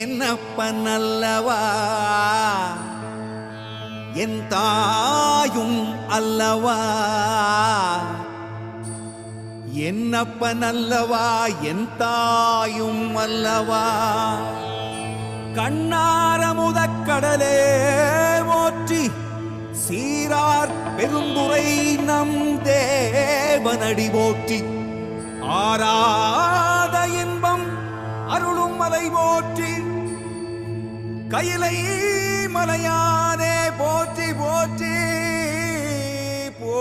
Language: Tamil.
என்னப்பன் அல்லவா என் தாயும் அல்லவா என்னப்பன் அல்லவா என் தாயும் அல்லவா கண்ணாரமுதக்கடலே போற்றி சீரார் பெருந்துரை நம் தேவனடி போற்றி ஆராத இன்பம் அருளும் மலை போற்றி கையிலை மலையானே போற்றி போற்றி போ